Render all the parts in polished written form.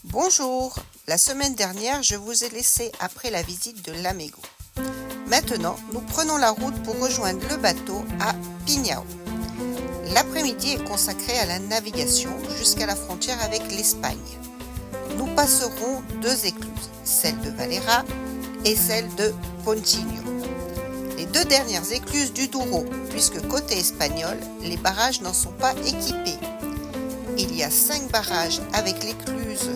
Bonjour, la semaine dernière je vous ai laissé après la visite de Lamego. Maintenant nous prenons la route pour rejoindre le bateau à Pinhao. L'après-midi est consacré à la navigation jusqu'à la frontière avec l'Espagne. Nous passerons deux écluses, celle de Valera et celle de Poncinho. Les deux dernières écluses du Douro, puisque côté espagnol, les barrages n'en sont pas équipés. Il y a 5 barrages avec l'écluse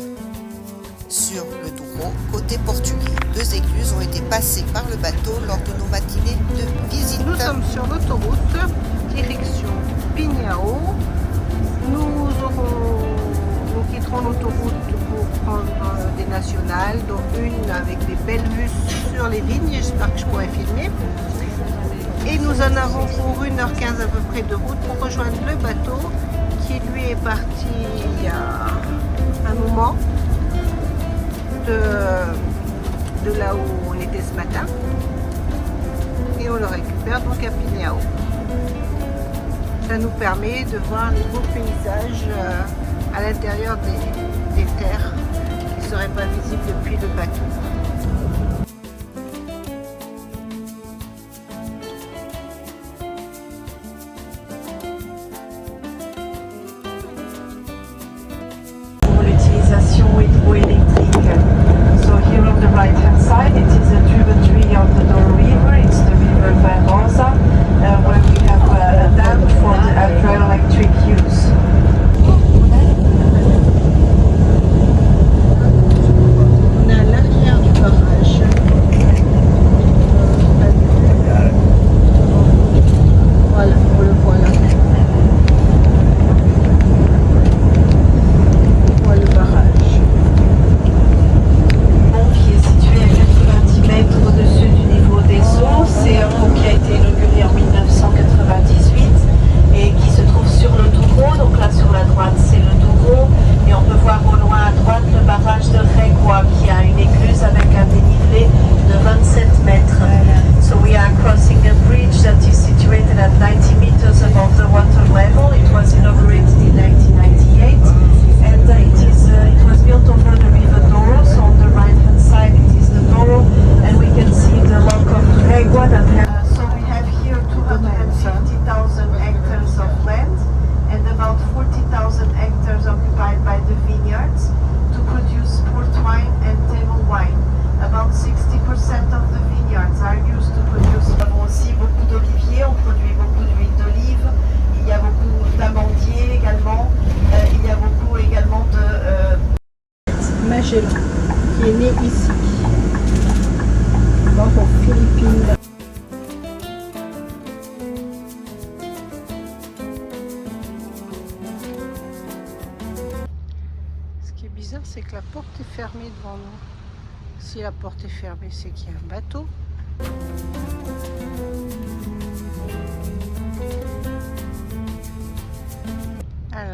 sur le Douro, côté portugais. 2 écluses ont été passées par le bateau lors de nos matinées de visite. Nous sommes sur l'autoroute, direction Pinhao. Nous quitterons l'autoroute pour prendre des nationales, dont une avec des belles vues sur les vignes. J'espère que je pourrai filmer. Et nous en avons pour 1h15 à peu près de route pour rejoindre le bateau qui lui est parti il y a un moment de là où on était ce matin, et on le récupère donc à Pinhao. Ça nous permet de voir les beaux paysages à l'intérieur des terres qui ne seraient pas visibles depuis le bateau. Hydroélectrique. So here on the right hand side it is a tributary of the Douro River. It's the river Barrosa, where we have a dam for the hydroelectric use. On est à l'arrière du barrage. Voilà, on le voit là. C'est un pont qui a été inauguré en 1998 et qui se trouve sur le Douro. Donc là sur la droite c'est le Douro et on peut voir au loin à droite le barrage de Régua qui a une écluse avec un dénivelé de 27 mètres. So we are crossing a bridge that is situated at 90 meters above the water level. It was inaugurated in 1998 and it was built over the river Douro. So on the right hand side it is the Douro and we can see the lock of Régua that so we have here 250,000 hectares of land and about 40,000 hectares occupied by the vineyards to produce port wine and table wine. About 60% of the vineyards are used to produce. Nous avons aussi beaucoup d'oliviers, on produit beaucoup d'huile d'olive, il y a beaucoup d'amandiers également, il y a beaucoup également de Magellan, qui est né ici, donc aux Philippines. Ce qui est bizarre, c'est que la porte est fermée devant nous. Si la porte est fermée, c'est qu'il y a un bateau.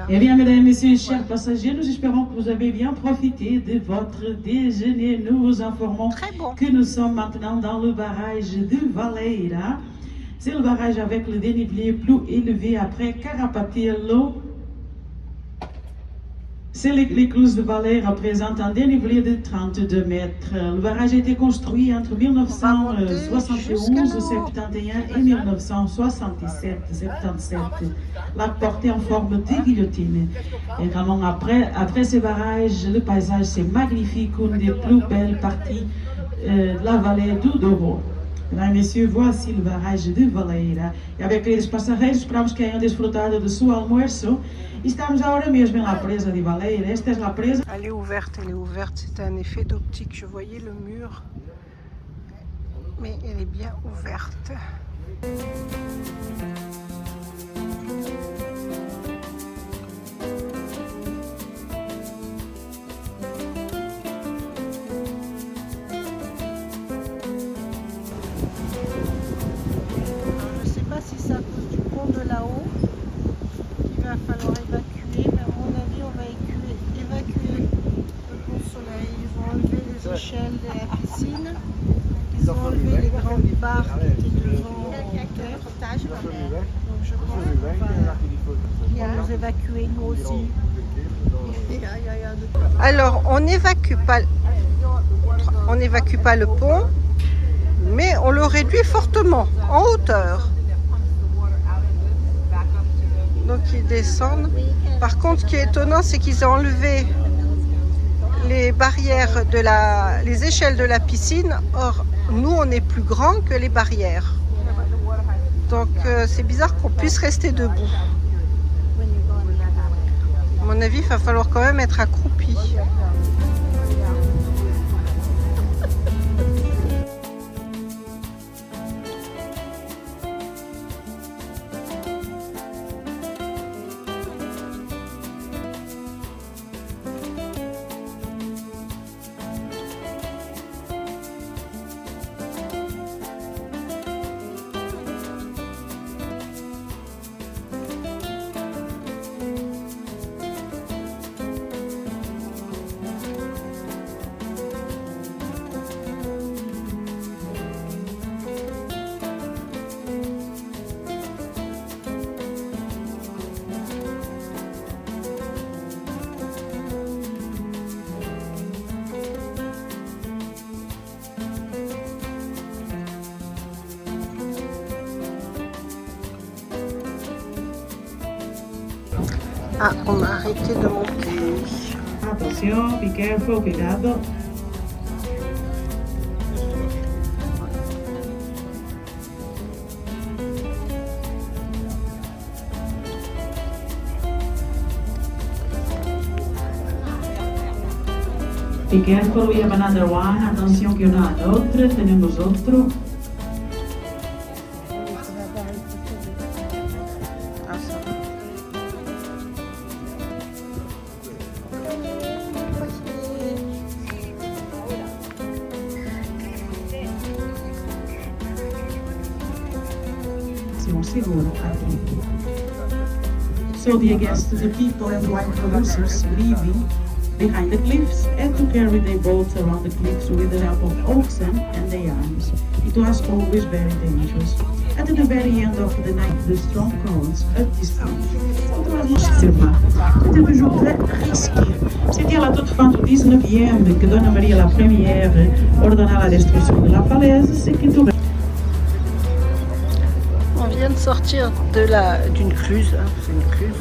Eh bien, mesdames et messieurs, chers passagers, nous espérons que vous avez bien profité de votre déjeuner. Nous vous informons que nous sommes maintenant dans le barrage de Valera. C'est le barrage avec le dénivelé plus élevé après Carrapatillo. C'est l'écluse de Valera représente un dénivelé de 32 mètres. Le barrage a été construit entre 1971, 71 et 1977. La portée en forme de guillotine. Et vraiment après ces barrages, le paysage c'est magnifique, une des plus belles parties de la vallée do Douro. Mesdames et messieurs, voici le barrage de Valera. E avec aqueles passageiros, esperamos que tenham desfrutado do seu almoço. Estamos agora mesmo na presa de Valera. Esta é a presa. Elle est ouverte, c'est un effet d'optique. Je voyais le mur, mais elle est bien ouverte. Je ne sais pas si c'est à cause du pont de là-haut qu'il va falloir évacuer, mais à mon avis on va évacuer le pont Soleil. Ils ont enlevé les échelles de la piscine, ils ont enlevé les grandes barres qui étaient devant la terre. Donc je pense qu'on va nous évacuer nous aussi. Et Alors, on n'évacue pas le pont, mais on le réduit fortement en hauteur. Donc ils descendent. Par contre, ce qui est étonnant, c'est qu'ils ont enlevé les barrières les échelles de la piscine. Or, nous, on est plus grand que les barrières. Donc, c'est bizarre qu'on puisse rester debout. À mon avis, il va falloir quand même être accroupi. Ah, on a arrêté de monter. Attention, be careful, cuidado. Be careful, we have another one. Atención que una otra, tenemos otro. Seguro aqui. So the guests, the people and wine producers leaving behind the cliffs had to carry their boats around the cliffs with the help of oxen and their arms. It was always very dangerous. At the very end of the night, the strong currents at this point. C'était toujours très risqué. C'était à la toute fin du 19e que Dona Maria la Première ordonna la destruction de la falaise, ce qui tout De sortir d'une cluse, hein, c'est une cluse.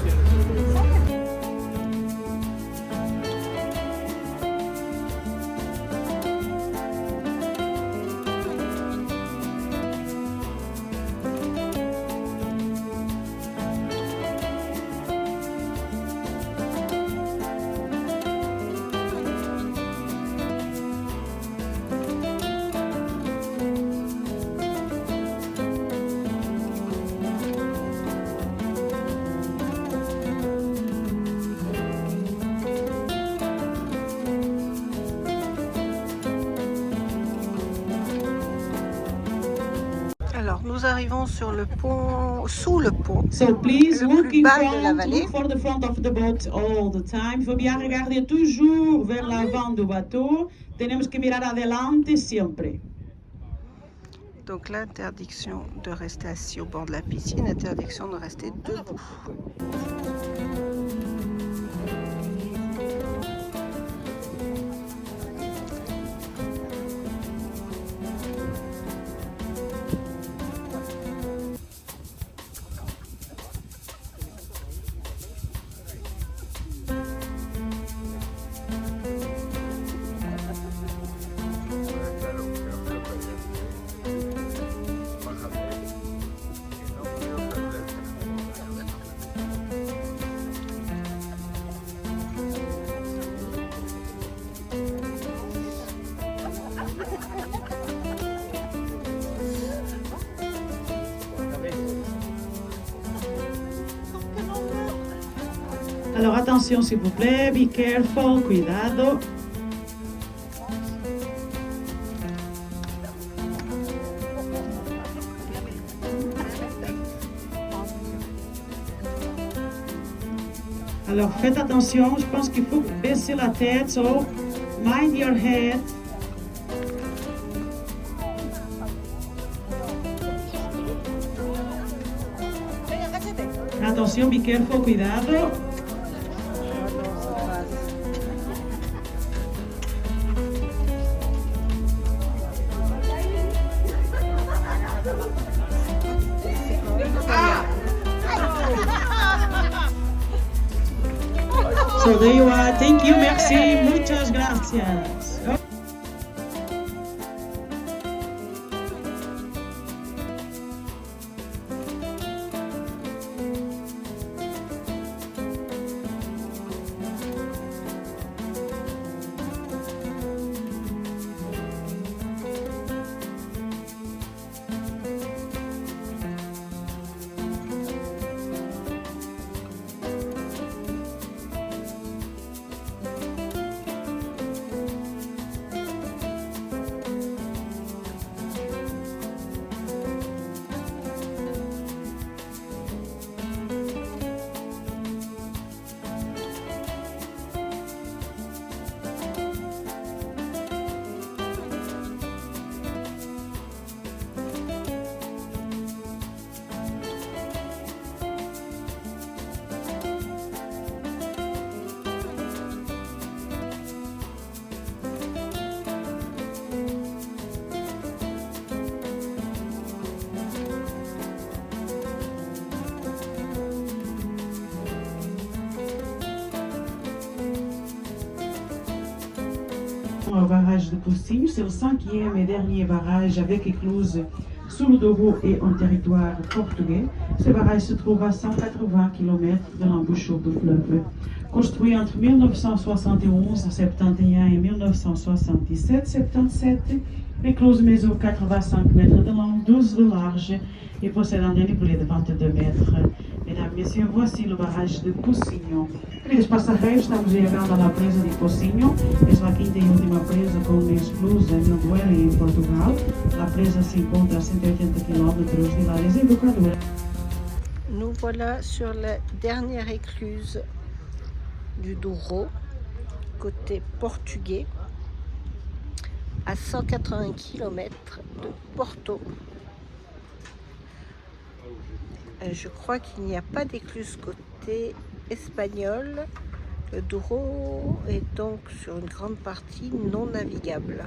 Alors, nous arrivons sur le pont, sous le pont, so please, le plus bas de la vallée. Look for the front of the boat all the time. Faut bien regarder toujours vers l'avant du bateau. Tenemos que mirar adelante siempre. Donc l'interdiction de rester assis au bord de la piscine, interdiction de rester debout. Alors attention s'il vous plaît, be careful, cuidado. Alors faites attention, je pense qu'il faut baisser la tête, so mind your head. Attention, be careful, cuidado. So there you are. Thank you, merci, muchas gracias. Au barrage de Pocinho, c'est le 5e et dernier barrage avec écluse sous le Douro et en territoire portugais. Ce barrage se trouve à 180 km de l'embouchure du fleuve. Construit entre 1971, 71 et 1977, l'écluse mesure 85 mètres de long, 12 de large et possède un dénivelé de 22 mètres. Mesdames et messieurs, voici le barrage de Pocinho. Queridos passageiros, estamos chegando à presa de Pocinho. Esta é a quinta e última presa com esclusa no Duelo em Portugal. A presa se encontra a 180 km de la desembocadura. Nous voilà sur la dernière écluse du Douro, côté portugais, à 180 km de Porto. Je crois qu'il n'y a pas d'écluse côté espagnol. Le Douro est donc sur une grande partie non navigable.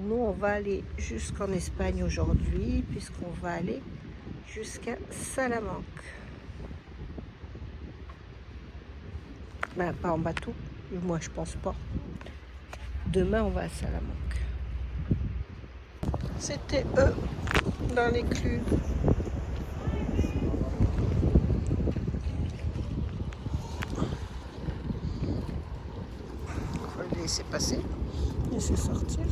Nous, on va aller jusqu'en Espagne aujourd'hui, puisqu'on va aller jusqu'à Salamanque. Ben, pas en bateau, moi je pense pas. Demain, on va à Salamanque. C'était eux dans l'écluse. Laisser passer, laisser sortir.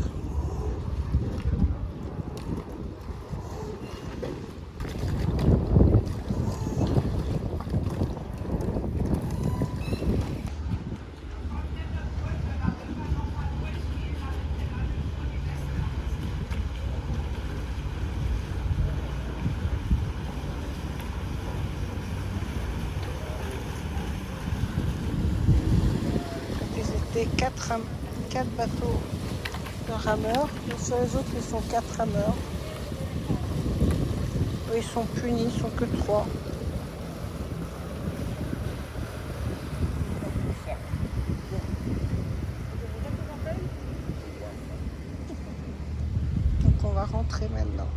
Ils étaient 4 bateaux de rameurs, et sur les autres ils sont 4 rameurs. Eux, ils sont punis, ils sont que 3. Donc on va rentrer maintenant.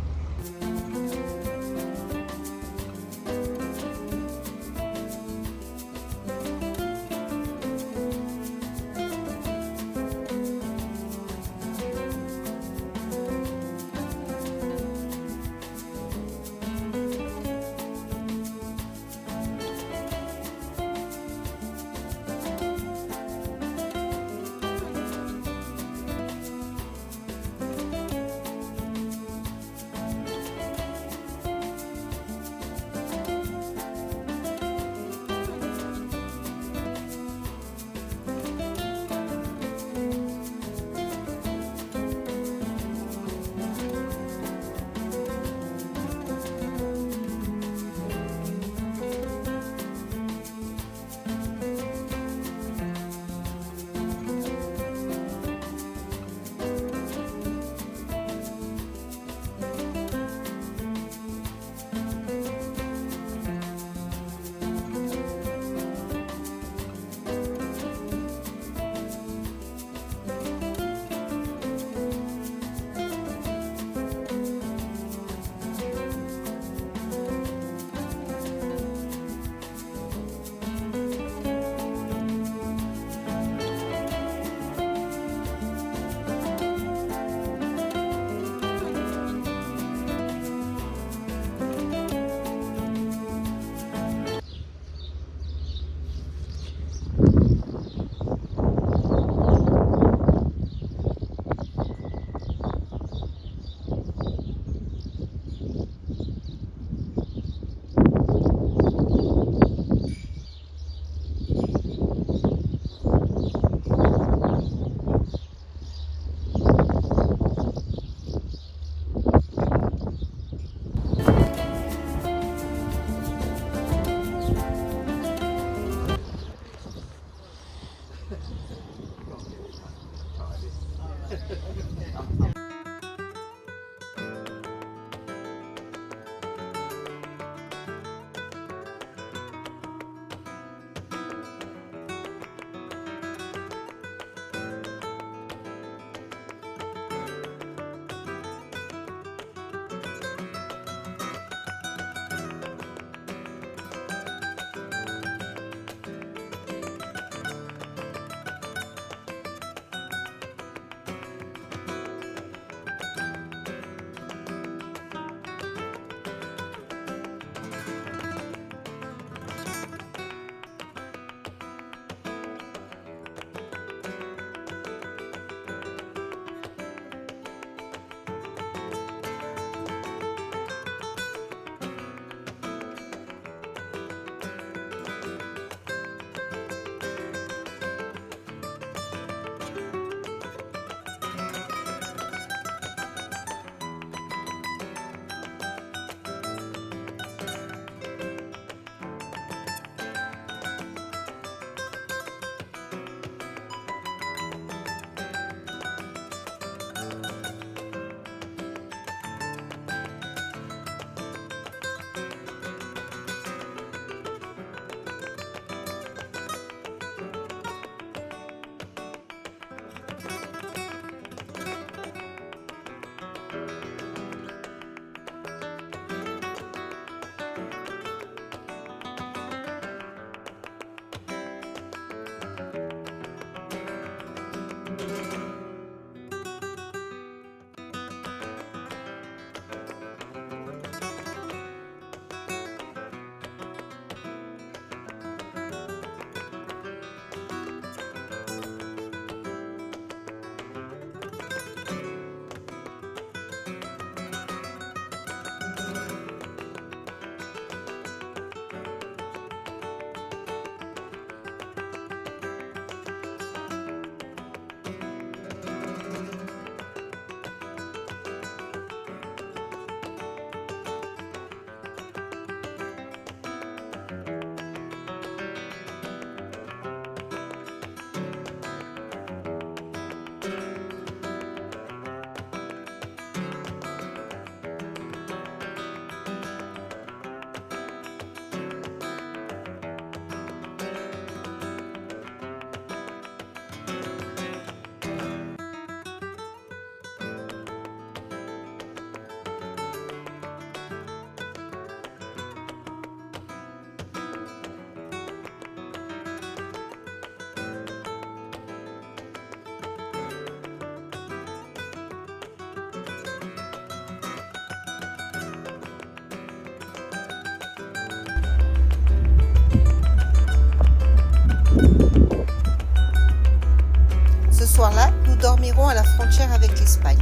soir-là, nous dormirons à la frontière avec l'Espagne.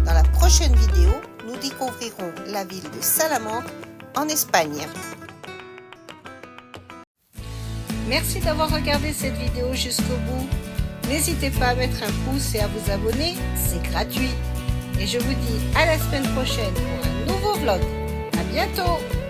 Dans la prochaine vidéo, nous découvrirons la ville de Salamanque en Espagne. Merci d'avoir regardé cette vidéo jusqu'au bout. N'hésitez pas à mettre un pouce et à vous abonner, c'est gratuit. Et je vous dis à la semaine prochaine pour un nouveau vlog. À bientôt!